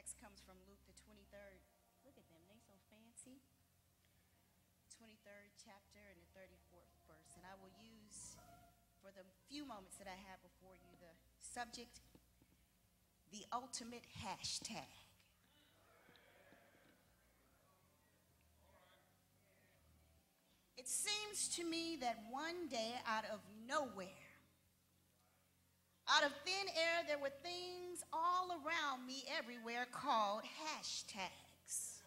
text comes from Luke, the 23rd. Look at them, they so fancy. 23rd chapter and the 34th verse. And I will use, for the few moments that I have before you, the subject, the ultimate hashtag. It seems to me that one day, out of nowhere, out of thin air, there were things all around me everywhere called hashtags.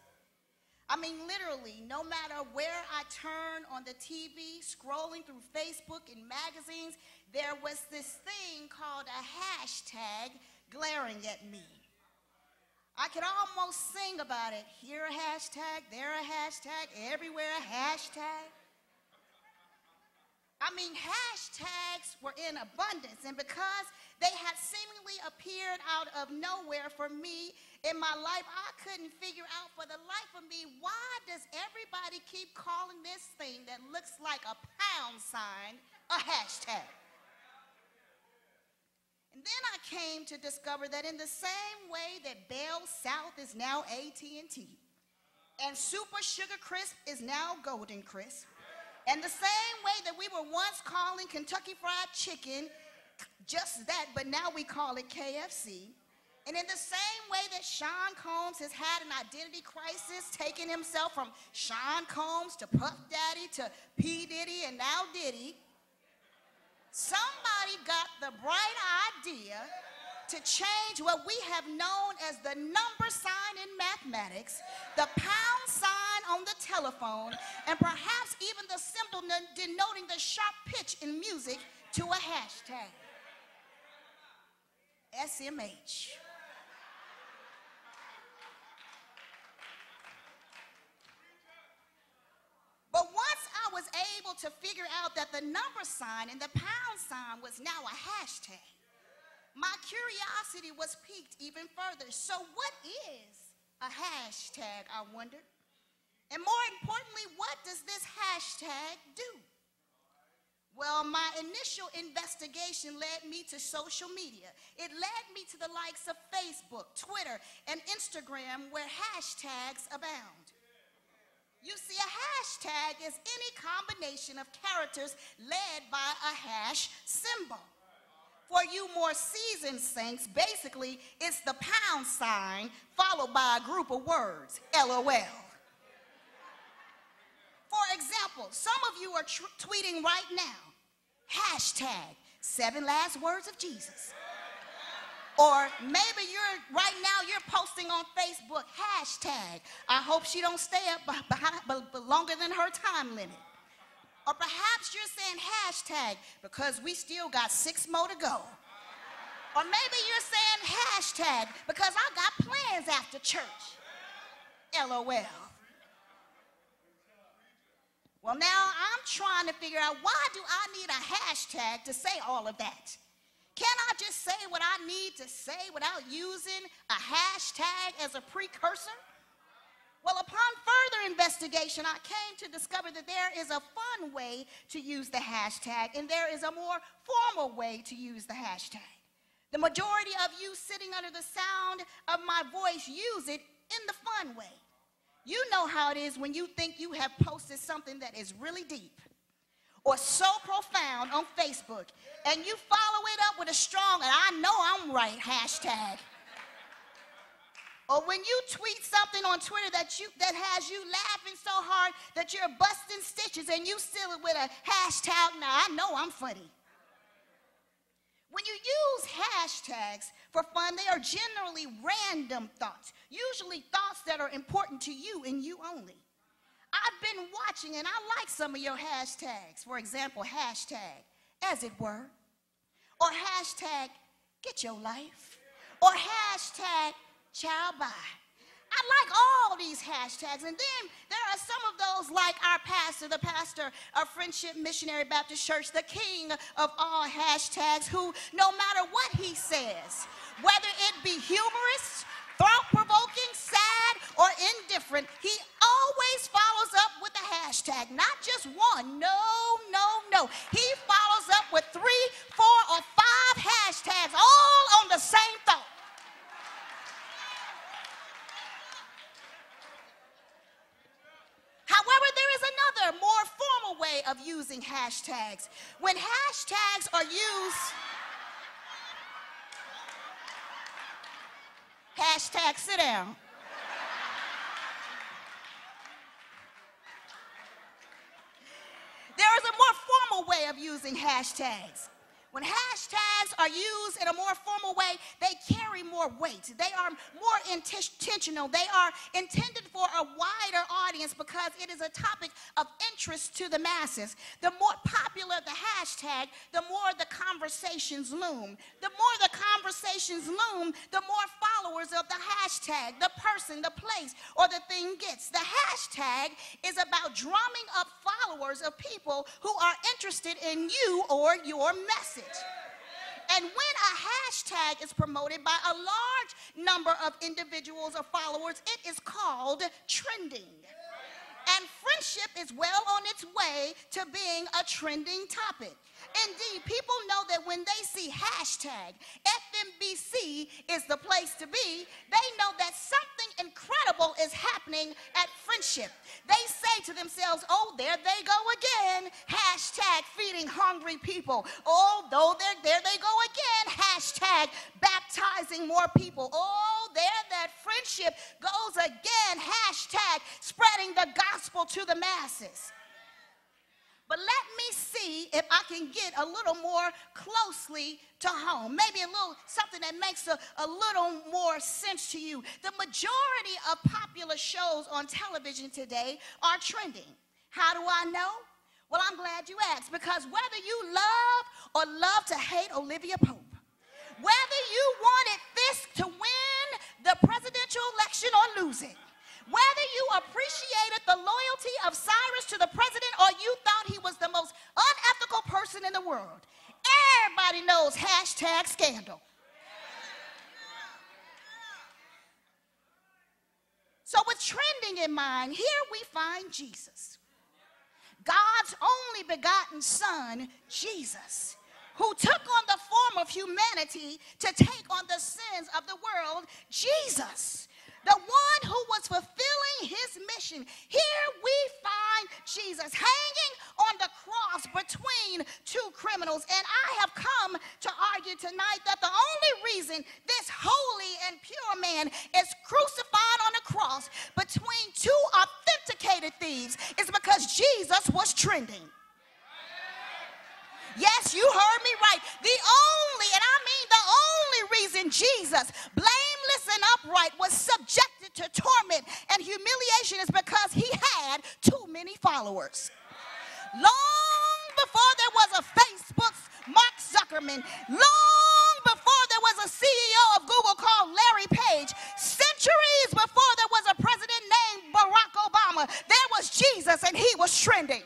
I mean, literally, no matter where I turn on the TV, scrolling through Facebook and magazines, there was this thing called a hashtag glaring at me. I could almost sing about it. Here a hashtag, there a hashtag, everywhere a hashtag. I mean, hashtags were in abundance, and because they had seemingly appeared out of nowhere for me in my life, I couldn't figure out for the life of me, why does everybody keep calling this thing that looks like a pound sign a hashtag? And then I came to discover that in the same way that Bell South is now AT&T, and Super Sugar Crisp is now Golden Crisp, and the same way that we were once calling Kentucky Fried Chicken just that, but now we call it KFC. And in the same way that Sean Combs has had an identity crisis, taking himself from Sean Combs to Puff Daddy to P. Diddy and now Diddy, somebody got the bright idea to change what we have known as the number sign in mathematics, the pound sign on the telephone, and perhaps even the symbol denoting the sharp pitch in music to a hashtag. SMH. But once I was able to figure out that the number sign and the pound sign was now a hashtag, my curiosity was piqued even further. So what is a hashtag, I wondered? And more importantly, what does this hashtag do? Well, my initial investigation led me to social media. It led me to the likes of Facebook, Twitter, and Instagram, where hashtags abound. You see, a hashtag is any combination of characters led by a hash symbol. For you more seasoned saints, basically, it's the pound sign followed by a group of words, LOL. For example, some of you are tweeting right now, hashtag 7 last words of Jesus. Or maybe right now you're posting on Facebook, hashtag, I hope she don't stay up longer than her time limit. Or perhaps you're saying hashtag because we still got 6 more to go. Or maybe you're saying hashtag because I got plans after church. LOL. Well, now I'm trying to figure out, why do I need a hashtag to say all of that? Can't I just say what I need to say without using a hashtag as a precursor? Well, upon further investigation, I came to discover that there is a fun way to use the hashtag, and there is a more formal way to use the hashtag. The majority of you sitting under the sound of my voice use it in the fun way. You know how it is when you think you have posted something that is really deep or so profound on Facebook, and you follow it up with a strong, and I know I'm right, hashtag. Or when you tweet something on Twitter that has you laughing so hard that you're busting stitches, and you seal it with a hashtag, now I know I'm funny. When you use hashtags for fun, they are generally random thoughts, usually thoughts that are important to you and you only. I've been watching, and I like some of your hashtags. For example, hashtag as it were, or hashtag get your life, or hashtag child bye. I like all these hashtags. And then there are some of those like our pastor, the pastor of Friendship Missionary Baptist Church, the king of all hashtags, who no matter what he says, whether it be humorous, thought-provoking, sad, or indifferent, he always follows up with a hashtag. Not just one, no. He follows up with 3, 4, or 5 hashtags, all on the same thought. of using hashtags. When hashtags are used, hashtag sit down. There is a more formal way of using hashtags. When hashtags are used in a more formal way, they carry more weight. They are more intentional. They are intended for a wider audience because it is a topic of interest to the masses. The more popular the hashtag, the more the conversations loom. The more the conversations loom, the more followers of the hashtag, the person, the place, or the thing gets. The hashtag is about drumming up followers of people who are interested in you or your message. And when a hashtag is promoted by a large number of individuals or followers, it is called trending. And friendship is well on its way to being a trending topic. Indeed, people know that when they see hashtag FMBC is the place to be, they know that something incredible is happening at friendship. They say to themselves, oh, there they go again, hashtag feeding hungry people. Oh, there they go again, hashtag baptizing more people. Oh, there that friendship goes again, hashtag spreading the gospel to the masses. But let me see if I can get a little more closely to home. Maybe a little something that makes a little more sense to you. The majority of popular shows on television today are trending. How do I know? Well, I'm glad you asked, because whether you love or love to hate Olivia Pope, whether you wanted Fisk to win the presidential election or lose it, whether you appreciated the loyalty of Cyrus to the president or you thought he was the most unethical person in the world, everybody knows hashtag scandal. So with trending in mind, here we find Jesus, God's only begotten Son, Jesus, who took on the form of humanity to take on the sins of the world. Jesus, the one who was fulfilling his mission. Here we find Jesus hanging on the cross between two criminals. And I have come to argue tonight that the only reason this holy and pure man is crucified on the cross between two authenticated thieves is because Jesus was trending. Yes, you heard me right. The only, and I mean the only reason Jesus, blameless and upright, was subjected to torment and humiliation is because he had too many followers. Long before there was a Facebook's Mark Zuckerman, long before there was a CEO of Google called Larry Page, centuries before there was a president named Barack Obama, there was Jesus and he was trending.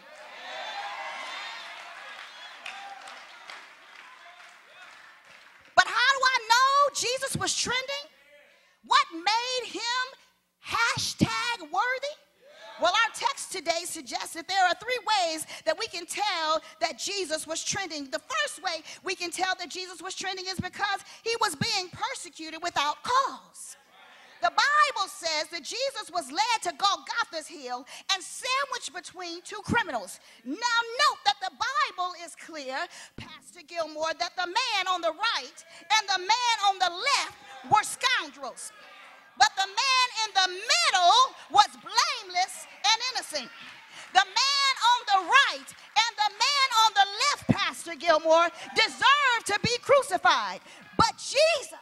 Jesus was trending? What made him hashtag worthy? Well, our text today suggests that there are three ways that we can tell that Jesus was trending. The first way we can tell that Jesus was trending is because he was being persecuted without cause. The Bible says that Jesus was led to Golgotha's hill and sandwiched between two criminals. Now note that the Bible is clear, Pastor Gilmore, that the man on the right and the man on the left were scoundrels. But the man in the middle was blameless and innocent. The man on the right and the man on the left, Pastor Gilmore, deserved to be crucified. But Jesus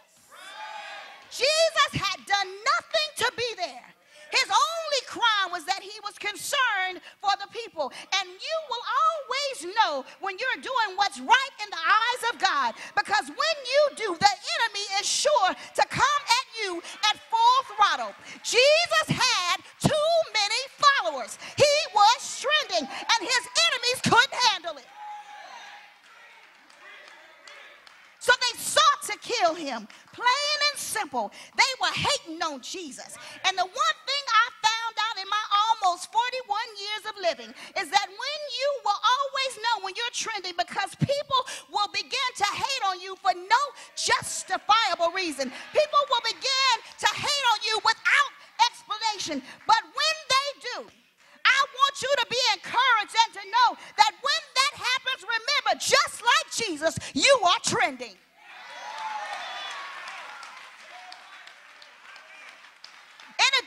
had done nothing to be there. His only crime was that he was concerned for the people. And you will always know when you're doing what's right in the eyes of God, because when you do, the enemy is sure to come at you at full throttle. Jesus had too many followers. He was trending, and his enemies couldn't handle it. So they sought to kill him, plain and simple. They were hating on Jesus. And the one thing I found out in my almost 41 years of living is that when you will always know when you're trending, because people will begin to hate on you for no justifiable reason. People will begin to hate on you without explanation. But when they do, I want you to be encouraged and to know that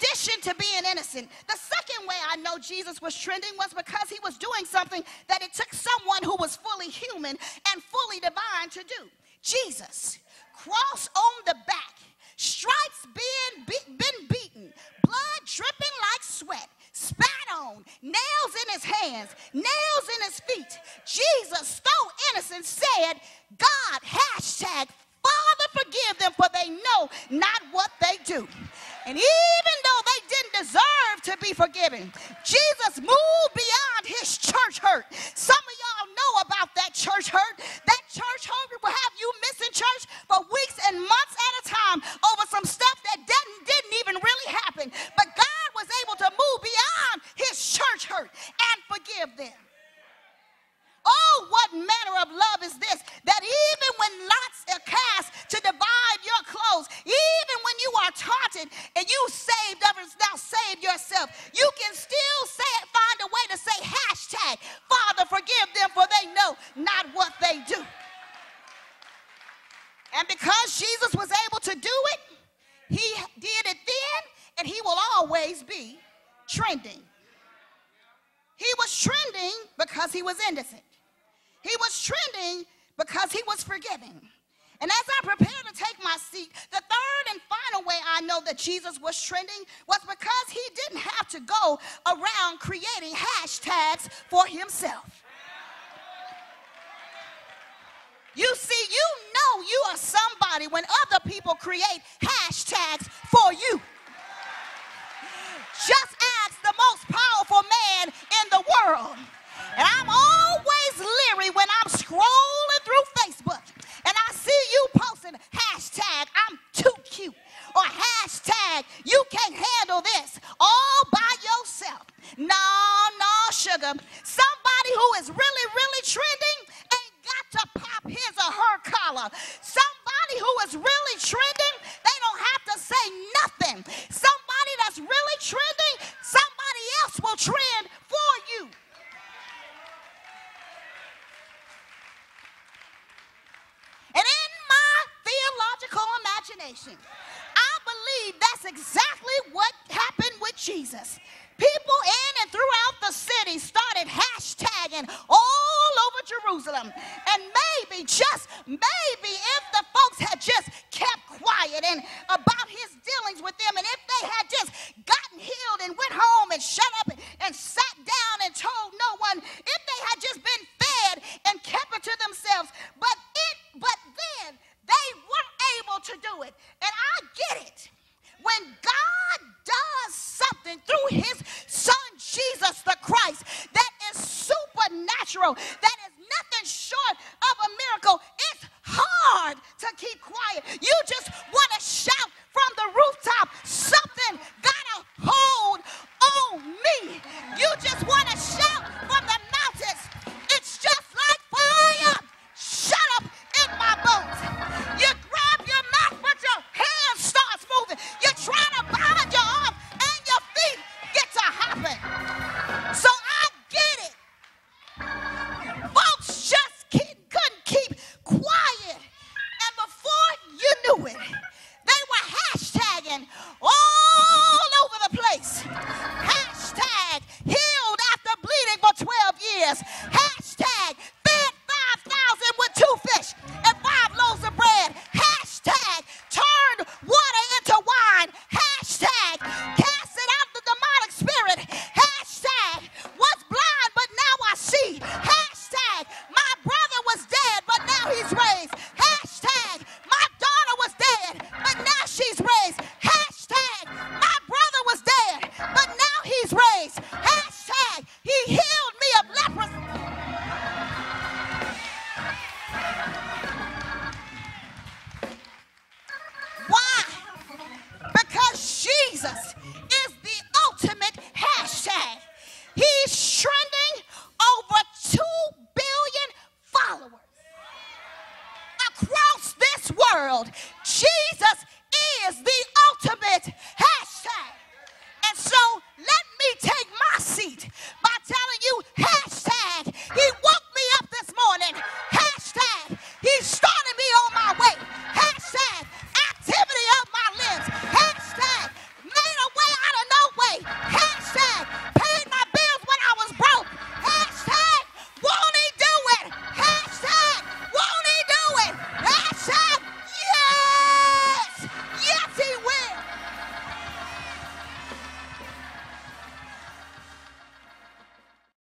addition to being innocent, the second way I know Jesus was trending was because he was doing something that it took someone who was fully human and fully divine to do. Jesus, cross on the back, stripes been beaten, blood dripping like sweat, spat on, nails in his hands, nails in his feet. Jesus, though innocent, said, God, hashtag, Father, forgive them, for they know not what they do. And even though they didn't deserve to be forgiven, Jesus moved beyond his church hurt. Some of y'all know about that church hurt. That church hurt will have you missing church for weeks and months at a time over some stuff that didn't even really happen. But God was able to move beyond his church hurt and forgive them. Oh, what manner of love is this, that even when lots are cast to divide your clothes, even when you are taunted and you saved others, now save yourself, you can still find a way to say hashtag, Father, forgive them, for they know not what they do. And because Jesus was able to do it, he did it then, and he will always be trending. He was trending because he was innocent. He was trending because he was forgiving. And as I prepare to take my seat, the third and final way I know that Jesus was trending was because he didn't have to go around creating hashtags for himself. You see, you know you are somebody when other people create hashtags for you. Just ask the most powerful man in the world. And I'm always leery when I'm scrolling through Facebook and I see you posting hashtag I'm too cute or hashtag you can't handle this all by yourself. No, sugar. Somebody who is really, really trending ain't got to pop his or her collar. Somebody who is really trending, they don't have to say nothing. Somebody that's really trending, somebody else will trend for you. And in my theological imagination, I believe that's exactly what happened with Jesus. People in and throughout the city started hashtagging all over Jerusalem. And maybe, just maybe, if the folks had just kept quiet and about his dealings with them, and if they had just gotten healed and went home and shut up and sat down and told no one, if they had just been fed and kept it to themselves, but then they weren't able to do it. And I get it. When God does something through his son Jesus the Christ that is supernatural, that